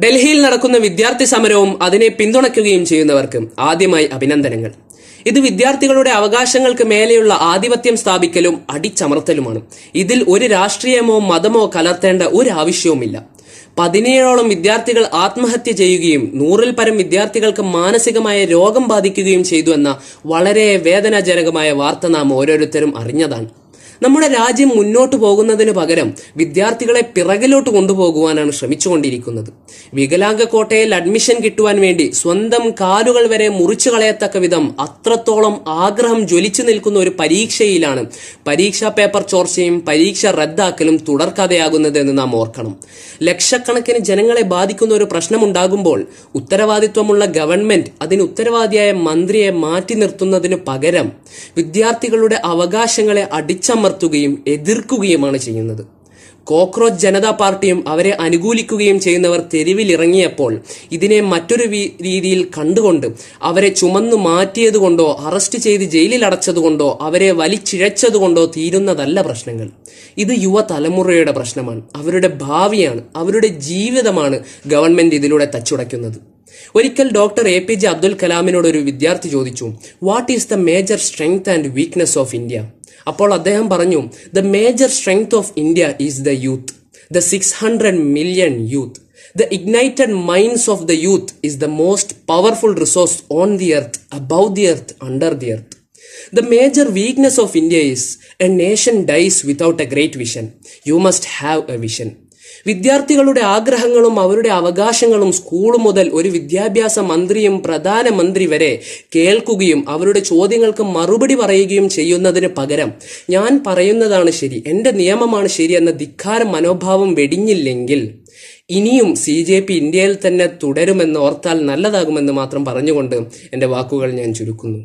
ഡൽഹിയിൽ നടക്കുന്ന വിദ്യാർത്ഥി സമരവും അതിനെ പിന്തുണയ്ക്കുകയും ചെയ്യുന്നവർക്ക് ആദ്യമായി അഭിനന്ദനങ്ങൾ. ഇത് വിദ്യാർത്ഥികളുടെ അവകാശങ്ങൾക്ക് മേലെയുള്ള ആധിപത്യം സ്ഥാപിക്കലും അടിച്ചമർത്തലുമാണ്. ഇതിൽ ഒരു രാഷ്ട്രീയമോ മതമോ കലർത്തേണ്ട ഒരു ആവശ്യവുമില്ല. 17ഓളം വിദ്യാർത്ഥികൾ ആത്മഹത്യ ചെയ്യുകയും 100-ൽ പരം വിദ്യാർത്ഥികൾക്ക് മാനസികമായ രോഗം ബാധിക്കുകയും ചെയ്തു എന്ന വളരെ വേദനാജനകമായ വാർത്ത നാം ഓരോരുത്തരും അറിഞ്ഞതാണ്. നമ്മുടെ രാജ്യം മുന്നോട്ട് പോകുന്നതിന് പകരം വിദ്യാർത്ഥികളെ പിറകിലോട്ട് കൊണ്ടുപോകുവാനാണ് ശ്രമിച്ചുകൊണ്ടിരിക്കുന്നത്. വികലാംഗ കോട്ടയിൽ അഡ്മിഷൻ കിട്ടുവാൻ വേണ്ടി സ്വന്തം കാലുകൾ വരെ മുറിച്ചു കളയത്തക്ക വിധം അത്രത്തോളം ആഗ്രഹം ജ്വലിച്ചു നിൽക്കുന്ന ഒരു പരീക്ഷയിലാണ് പരീക്ഷാ പേപ്പർ ചോർച്ചയും പരീക്ഷ റദ്ദാക്കലും തുടർക്കഥയാകുന്നതെന്ന് നാം ഓർക്കണം. ലക്ഷക്കണക്കിന് ജനങ്ങളെ ബാധിക്കുന്ന ഒരു പ്രശ്നമുണ്ടാകുമ്പോൾ ഉത്തരവാദിത്വമുള്ള ഗവൺമെന്റ് അതിന് ഉത്തരവാദിയായ മന്ത്രിയെ മാറ്റി നിർത്തുന്നതിന് പകരം വിദ്യാർത്ഥികളുടെ അവകാശങ്ങളെ അടിച്ചമർത്തുകയും എതിർക്കുകയുമാണ് ചെയ്യുന്നത്. കോക്രോച്ച് ജനതാ പാർട്ടിയും അവരെ അനുകൂലിക്കുകയും ചെയ്യുന്നവർ തെരുവിലിറങ്ങിയപ്പോൾ ഇതിനെ മറ്റൊരു രീതിയിൽ കണ്ടുകൊണ്ട് അവരെ ചുമന്നു മാറ്റിയതുകൊണ്ടോ അറസ്റ്റ് ചെയ്ത് ജയിലിൽ അടച്ചതുകൊണ്ടോ അവരെ വലിച്ചിഴച്ചതുകൊണ്ടോ തീരുന്നതല്ല പ്രശ്നങ്ങൾ. ഇത് യുവതലമുറയുടെ പ്രശ്നമാണ്. അവരുടെ ഭാവിയാണ്, അവരുടെ ജീവിതമാണ് ഗവൺമെന്റ് ഇതിലൂടെ തച്ചുടയ്ക്കുന്നത്. ഒരിക്കൽ ഡോക്ടർ APJ അബ്ദുൽ കലാമിനോട് ഒരു വിദ്യാർത്ഥി ചോദിച്ചു, what is the major strength and weakness of India? അപ്പോൾ അദ്ദേഹം പറഞ്ഞു, the major strength of India is the youth, the 600 million youth. The ignited minds of the youth is the most powerful resource on the earth, above the earth, under the earth. The major weakness of India is a nation dies without a great vision. You must have a vision. വിദ്യാർത്ഥികളുടെ ആഗ്രഹങ്ങളും അവരുടെ അവകാശങ്ങളും school മുതൽ ഒരു വിദ്യാഭ്യാസ മന്ത്രിയും പ്രധാനമന്ത്രി വരെ കേൾക്കുകയും അവരുടെ ചോദ്യങ്ങൾക്ക് മറുപടി പറയുകയും ചെയ്യുന്നതിന് പകരം ഞാൻ പറയുന്നതാണ് ശരി, എൻ്റെ നിയമമാണ് ശരി എന്ന ധിക്കാര മനോഭാവം വെടിഞ്ഞില്ലെങ്കിൽ ഇനിയും CJP ഇന്ത്യയിൽ തന്നെ തുടരുമെന്ന് ഓർത്താൽ നല്ലതാകുമെന്ന് മാത്രം പറഞ്ഞുകൊണ്ട് എൻ്റെ വാക്കുകൾ ഞാൻ ചുരുക്കുന്നു.